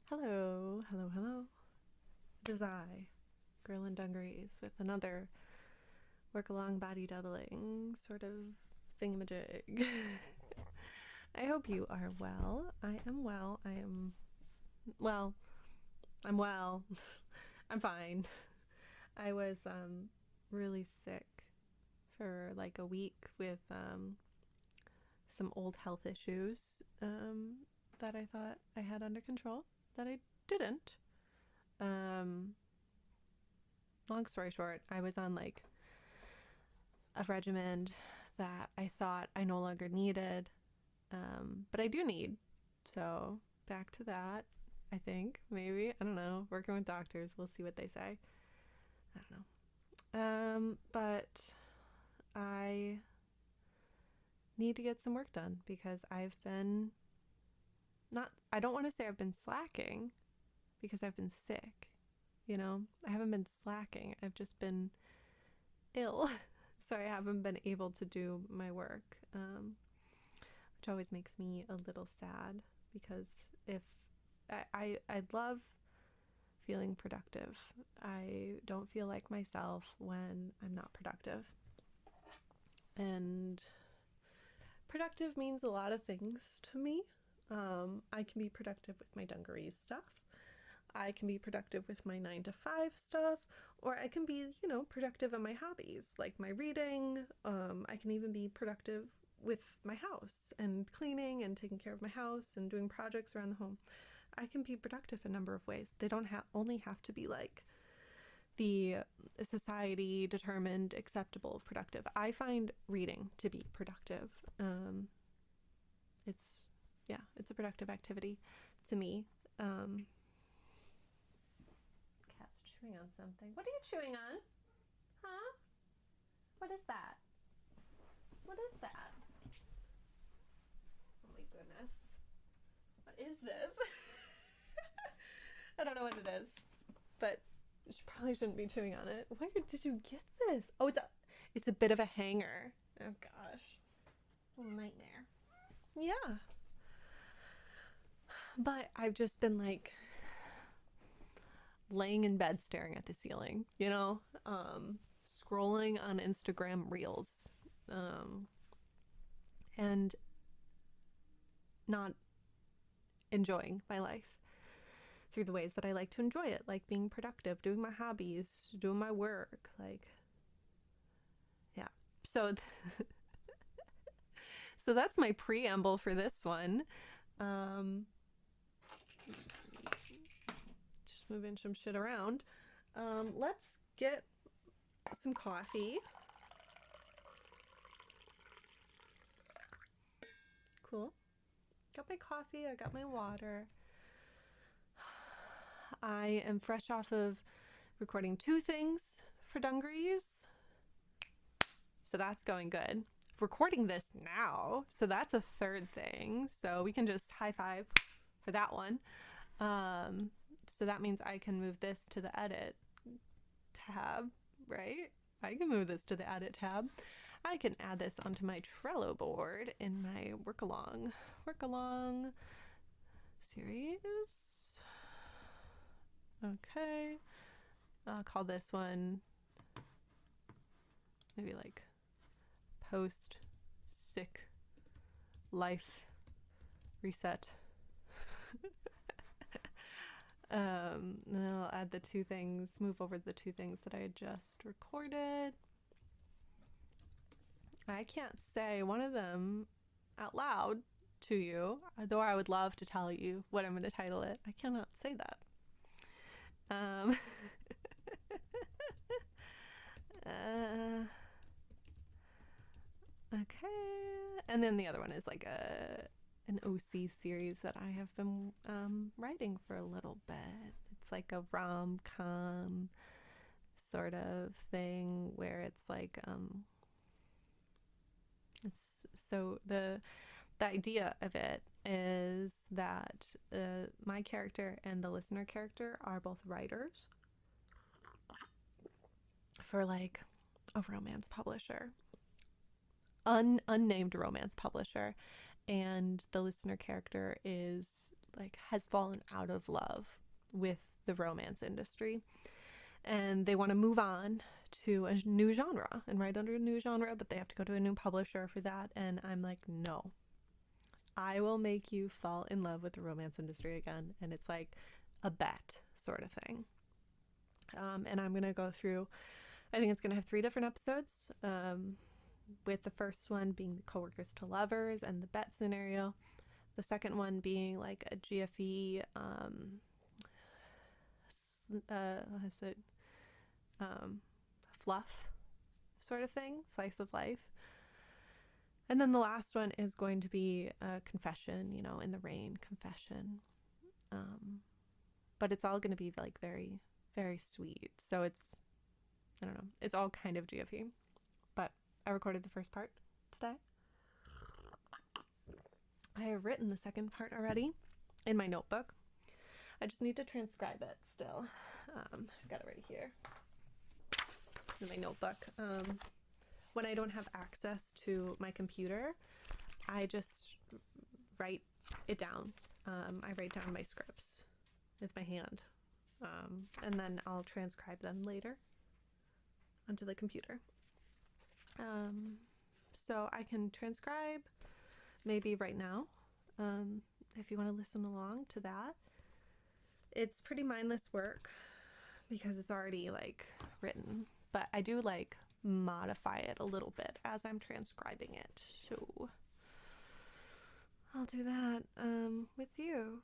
Hello, hello, hello. It is I, Girl in Dungarees, with another work along body doubling sort of thingamajig. I hope you are well. I am well. Well. I'm well. I'm fine. I was really sick for like a week with some old health issues that I thought I had under control that I didn't. Um, Long story short, I was on like a regimen that I thought I no longer needed, but I do need. So back to that, I think, maybe. I don't know. Working with doctors, we'll see what they say. I don't know. But I need to get some work done because I've been I don't want to say I've been slacking because I've been sick. I haven't been slacking. I've just been ill. So I haven't been able to do my work, which always makes me a little sad because if I love feeling productive. I don't feel like myself when I'm not productive. And productive means a lot of things to me. I can be productive with my dungarees stuff. I can be productive with my 9 to 5 stuff, or I can be, productive in my hobbies, like my reading. I can even be productive with my house and cleaning and taking care of my house and doing projects around the home. I can be productive in a number of ways. They don't only have to be like the society determined acceptable productive. I find reading to be productive. It's a productive activity to me. Cat's chewing on something. What are you chewing on? Huh? What is that? What is that? Oh my goodness. What is this? I don't know what it is, but she probably shouldn't be chewing on it. Where did you get this? Oh, it's a bit of a hanger. Oh gosh. Nightmare. Yeah. But I've just been like laying in bed staring at the ceiling, scrolling on Instagram reels, and not enjoying my life through the ways that I like to enjoy it, like being productive, doing my hobbies, doing my work, like, yeah. So, so that's my preamble for this one. Just moving some shit around. Let's get some coffee. Cool. Got my coffee, I got my water. I am fresh off of recording 2 things for Dungarees. So that's going good. Recording this now, so that's a 3rd thing. So we can just high five for that one. So that means I can move this to the edit tab, right? I can move this to the edit tab. I can add this onto my Trello board in my work along series. Okay. I'll call this one maybe like post sick life reset. Then I'll add the 2 things, move over the 2 things that I had just recorded. I can't say one of them out loud to you, though I would love to tell you what I'm going to title it. I cannot say that. Okay. And then the other one is like an OC series that I have been writing for a little bit. It's like a rom-com sort of thing where it's like it's so the idea of it is that my character and the listener character are both writers for like a romance publisher, unnamed romance publisher, and the listener character is like has fallen out of love with the romance industry, and they want to move on to a new genre and write under a new genre, but they have to go to a new publisher for that. And I'm like, no, I will make you fall in love with the romance industry again. And it's like a bet sort of thing. And I'm going to go through, I think it's going to have 3 different episodes, with the first one being the coworkers to lovers and the bet scenario. The second one being like a GFE, fluff sort of thing, slice of life. And then the last one is going to be a confession, you know, in the rain confession. But it's all going to be like very, very sweet. So it's, I don't know, it's all kind of GFE. But I recorded the first part today. I have written the second part already in my notebook. I just need to transcribe it still. I've got it right here in my notebook. When I don't have access to my computer, I just write it down. I write down my scripts with my hand, and then I'll transcribe them later onto the computer. So I can transcribe maybe right now, if you want to listen along to that. It's pretty mindless work because it's already like written, but I do like modify it a little bit as I'm transcribing it. So I'll do that with you,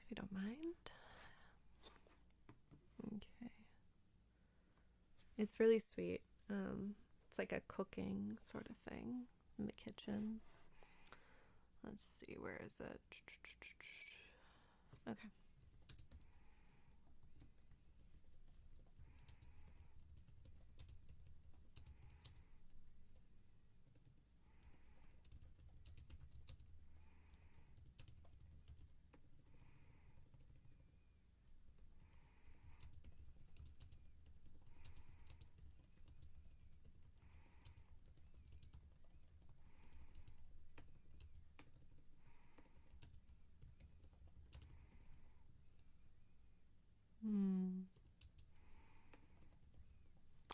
if you don't mind. Okay. It's really sweet. It's like a cooking sort of thing in the kitchen. Let's see, where is it? Okay.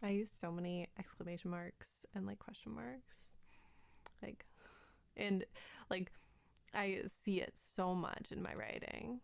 I use so many exclamation marks and like question marks, like, and like I see it so much in my writing.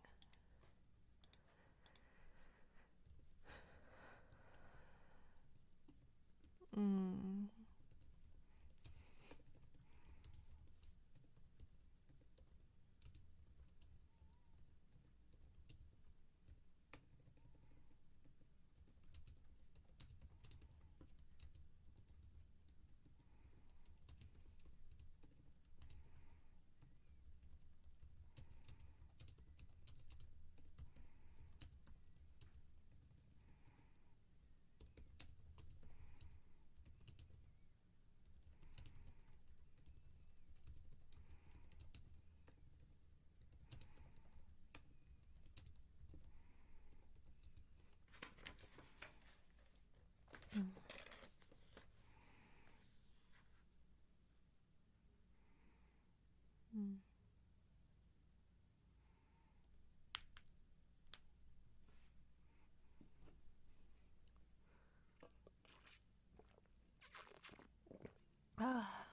Ah,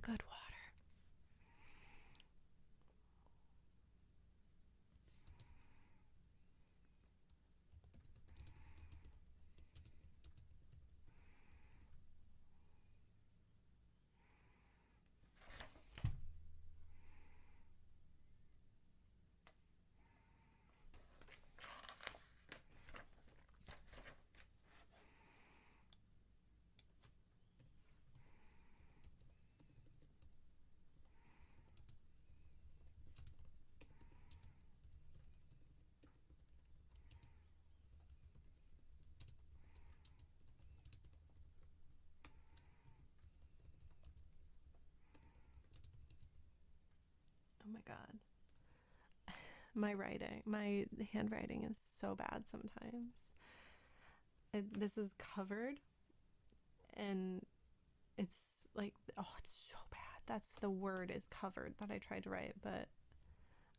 good water. Oh my God. My handwriting is so bad sometimes. This is covered, and it's like, oh, it's so bad. That's the word, is covered, that I tried to write, but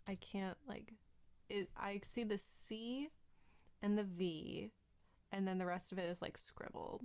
I can't like it. I see the C and the V, and then the rest of it is like scribbled.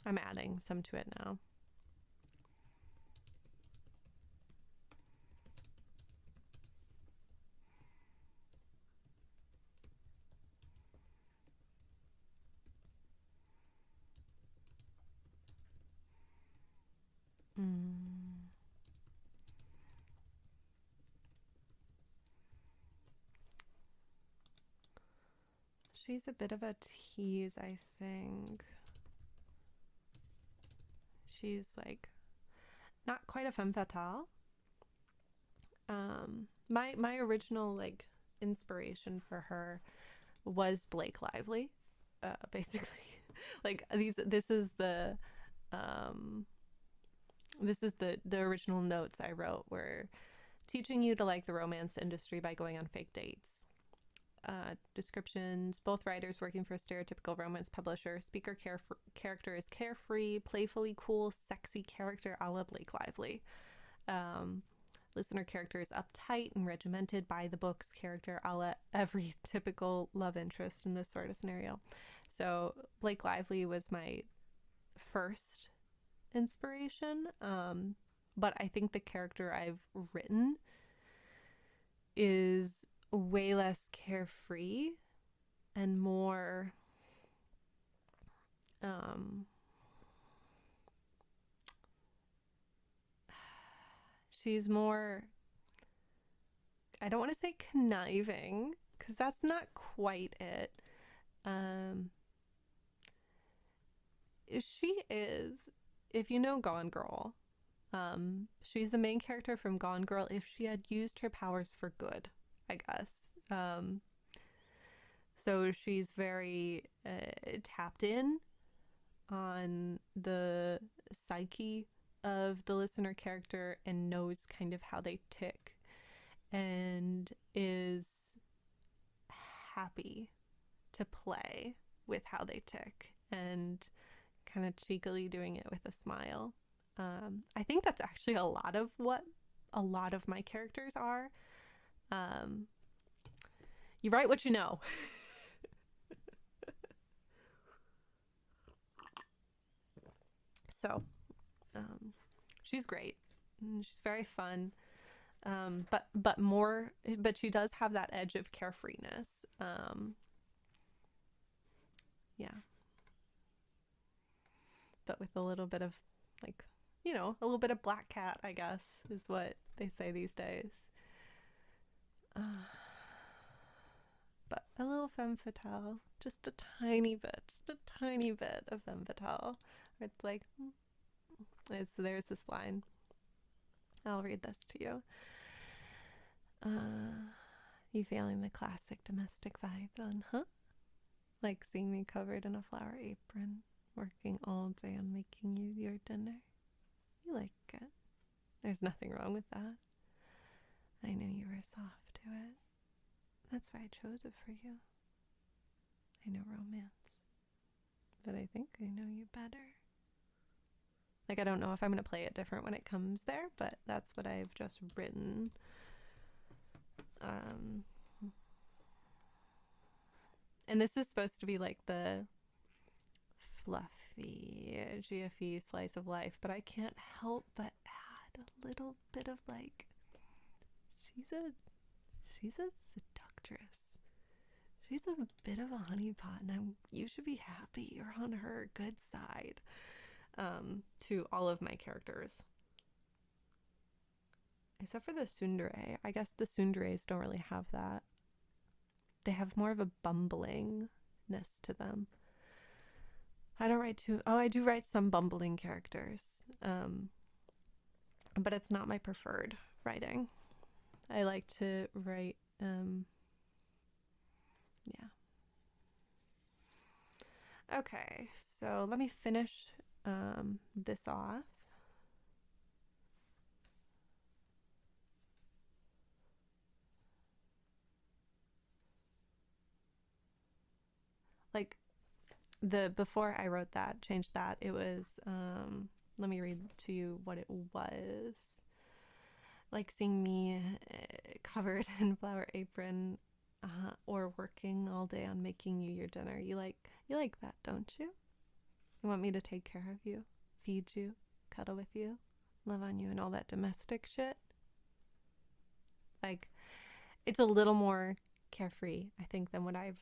I'm adding some to it now. She's a bit of a tease, I think. She's like not quite a femme fatale. My original like inspiration for her was Blake Lively, basically. Like this is the original notes I wrote were teaching you to like the romance industry by going on fake dates. Descriptions: both writers working for a stereotypical romance publisher. Speaker character is carefree, playfully cool, sexy character a la Blake Lively. Listener character is uptight and regimented, by the book's character a la every typical love interest in this sort of scenario. So Blake Lively was my first inspiration, but I think the character I've written is way less carefree and more she's more, I don't want to say conniving because that's not quite it. She is, if you know Gone Girl, she's the main character from Gone Girl if she had used her powers for good, I guess. So she's very tapped in on the psyche of the listener character and knows kind of how they tick and is happy to play with how they tick and kind of cheekily doing it with a smile. I think that's actually a lot of what a lot of my characters are. You write what you know. So, she's great. She's very fun. But she does have that edge of carefreeness. Yeah. But with a little bit of like, you know, a little bit of black cat, I guess, is what they say these days. But a little femme fatale, just a tiny bit of femme fatale. It's like, there's this line. I'll read this to you. You feeling the classic domestic vibe then, huh? Like seeing me covered in a flower apron, working all day on making you your dinner. You like it. There's nothing wrong with that. I knew you were soft to it. That's why I chose it for you. I know romance, but I think I know you better. Like, I don't know if I'm going to play it different when it comes there, but that's what I've just written. And this is supposed to be like the fluffy GFE slice of life, but I can't help but add a little bit of like, she's a seductress. She's a bit of a honeypot, and you should be happy you're on her good side. To all of my characters. Except for the tsundere. I guess the tsunderes don't really have that. They have more of a bumblingness to them. I don't write too... Oh, I do write some bumbling characters. But it's not my preferred writing. I like to write... yeah. Okay, so let me finish this off. Like, before I wrote that, changed that, it was, let me read to you what it was. Like seeing me covered in flower apron or working all day on making you your dinner. You like that, don't you? You want me to take care of you, feed you, cuddle with you, love on you, and all that domestic shit? Like, it's a little more carefree, I think, than what I've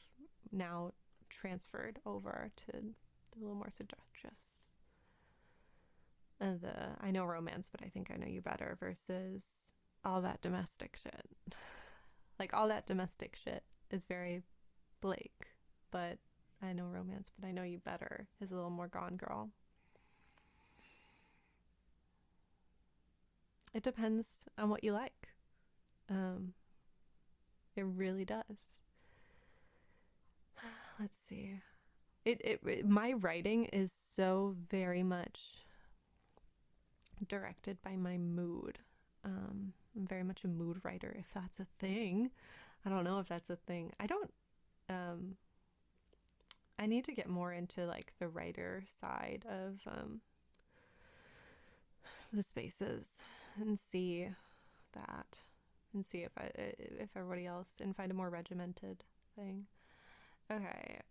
now transferred over to a little more seductress. I know romance, but I think I know you better versus all that domestic shit. Like, all that domestic shit is very Blake, but I know romance, but I know you better is a little more Gone Girl. It depends on what you like. It really does. Let's see. My writing is so very much directed by my mood. I'm very much a mood writer, if that's a thing. I don't know if that's a thing. I need to get more into like the writer side of the spaces and see that, and see if everybody else, and find a more regimented thing. Okay.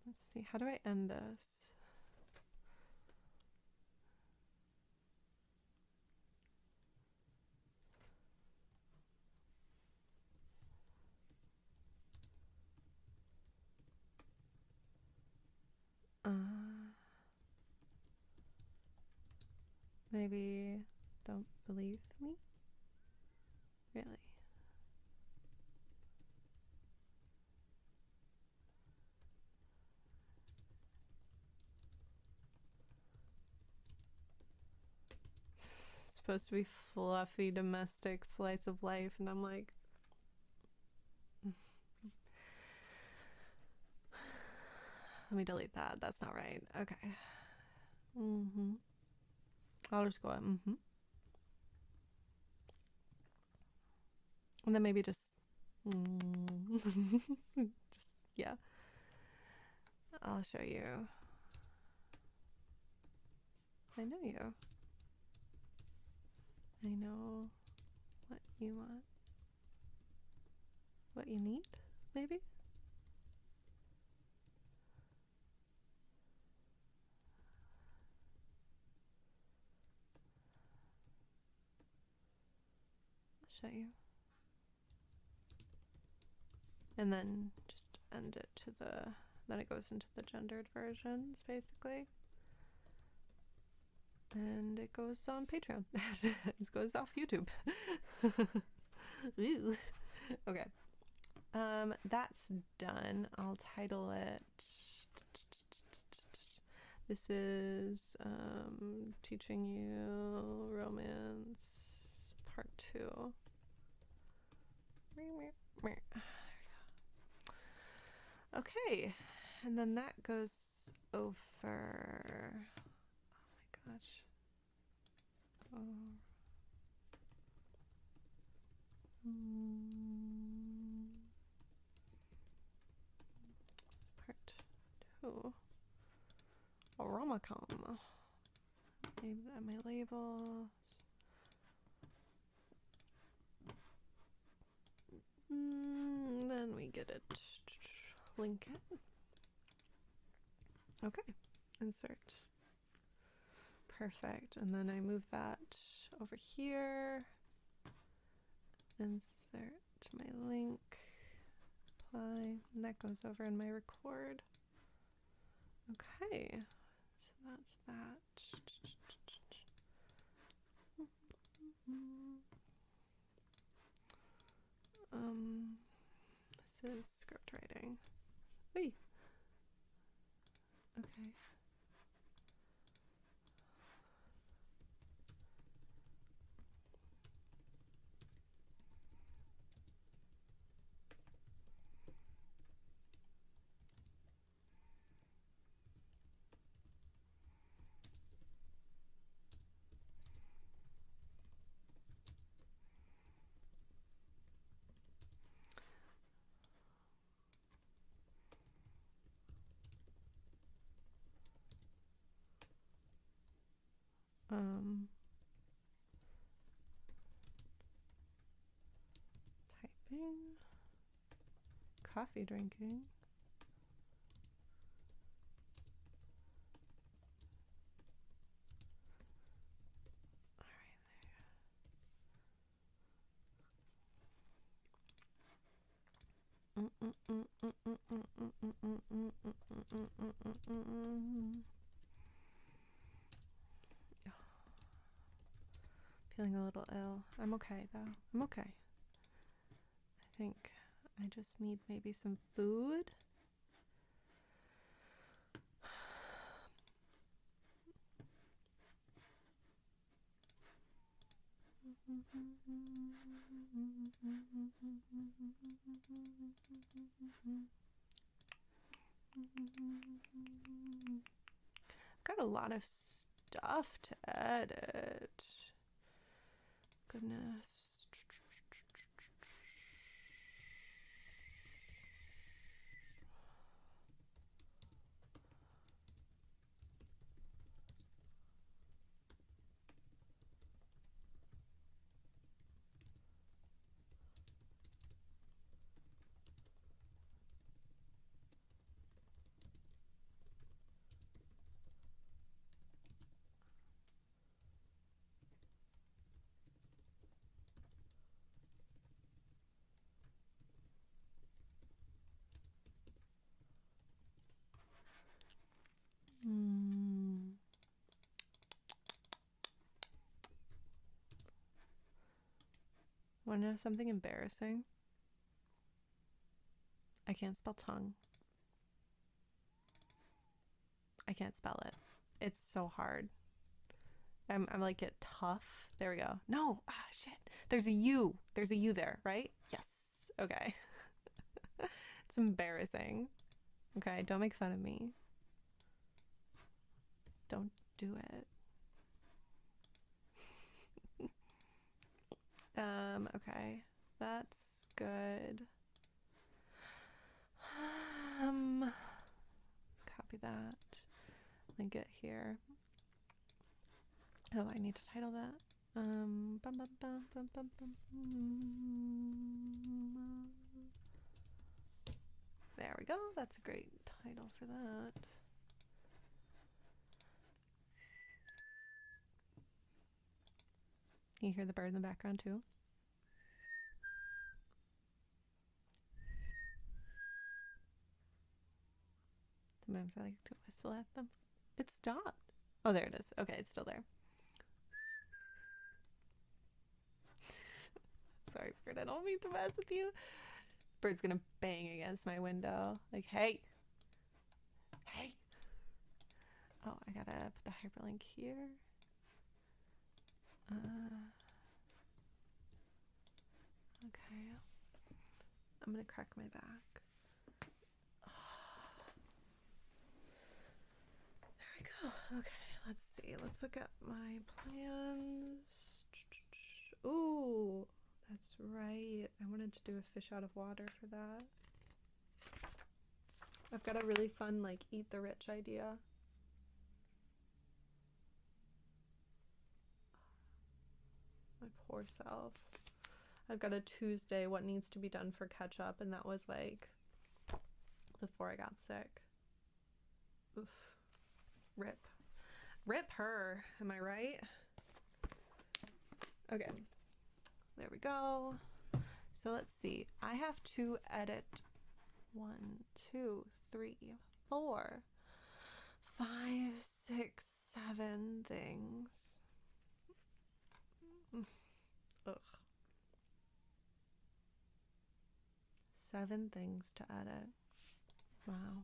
Let's see. How do I end this? Maybe don't believe me? Really? It's supposed to be fluffy domestic slice of life, and I'm like, let me delete that. That's not right. Okay. I'll just go and then maybe just just, yeah. I'll show you. I know you. I know what you want. What you need, maybe? I'll show you. And then just end it to then it goes into the gendered versions, basically. And it goes on Patreon. It goes off YouTube. Okay. That's done. I'll title it. This is Teaching You Romance Part 2. Okay, and then that goes over. Oh my gosh. Part 2. Romacom. Name that my labels. Then we get it. Link it. Okay. Insert. Perfect. And then I move that over here. Insert my link. apply, and that goes over in my record. Okay, so that's that. This is script writing. Wait. Okay. Typing, coffee drinking. Feeling a little ill. I'm okay though. I'm okay. I think I just need maybe some food. I've got a lot of stuff to edit. Goodness. Want to know something embarrassing? I can't spell tongue. I can't spell it. It's so hard. I'm like, get tough. There we go. No, shit. There's a U. There's a U there, right? Yes. Okay. It's embarrassing. Okay, don't make fun of me. Don't do it. Okay. That's good. Let's copy that. Link it here. Oh, I need to title that. There we go. That's a great title for that. You hear the bird in the background too? Sometimes I like to whistle at them. It stopped. Oh, there it is. Okay, it's still there. Sorry, bird. I don't mean to mess with you. Bird's gonna bang against my window. Like, hey. Hey. Oh, I gotta put the hyperlink here. Okay. I'm gonna crack my back. There we go. Okay, let's see. Let's look at my plans. Ooh, that's right. I wanted to do a fish out of water for that. I've got a really fun, like, eat the rich idea. My poor self. I've got a Tuesday, what needs to be done for catch up, and that was like before I got sick. Oof. Rip. Rip her, am I right? Okay. There we go. So let's see. I have to edit 1, 2, 3, 4, 5, 6, 7 things. Ugh. 7 things to edit. Wow.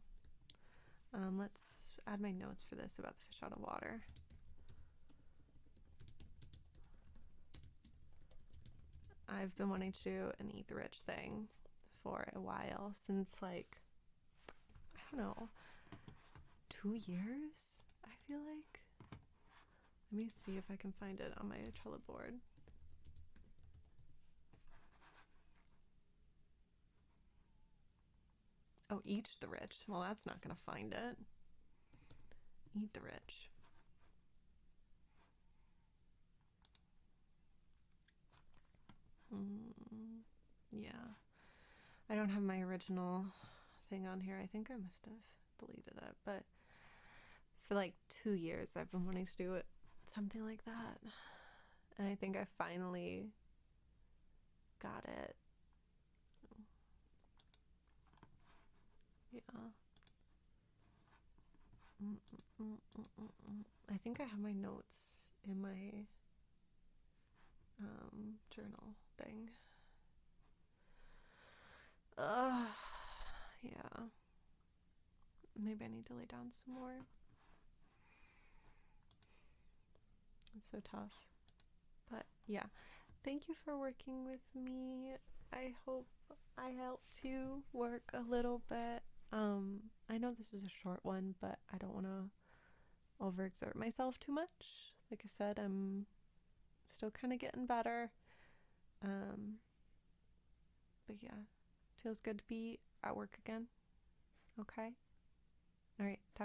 Let's add my notes for this about the fish out of water. I've been wanting to do an Eat the Rich thing for a while, since like, I don't know, 2 years, I feel like. Let me see if I can find it on my Trello board. Oh, Eat the Rich. Well, that's not gonna find it. Eat the Rich. Yeah. I don't have my original thing on here. I think I must have deleted it, but for like 2 years I've been wanting to do it, something like that. And I think I finally got it. Yeah. I think I have my notes in my journal thing. Yeah. Maybe I need to lay down some more. It's so tough. But yeah, thank you for working with me. I hope I helped you work a little bit. I know this is a short one, but I don't want to overexert myself too much. Like I said, I'm still kind of getting better. But yeah, feels good to be at work again. Okay.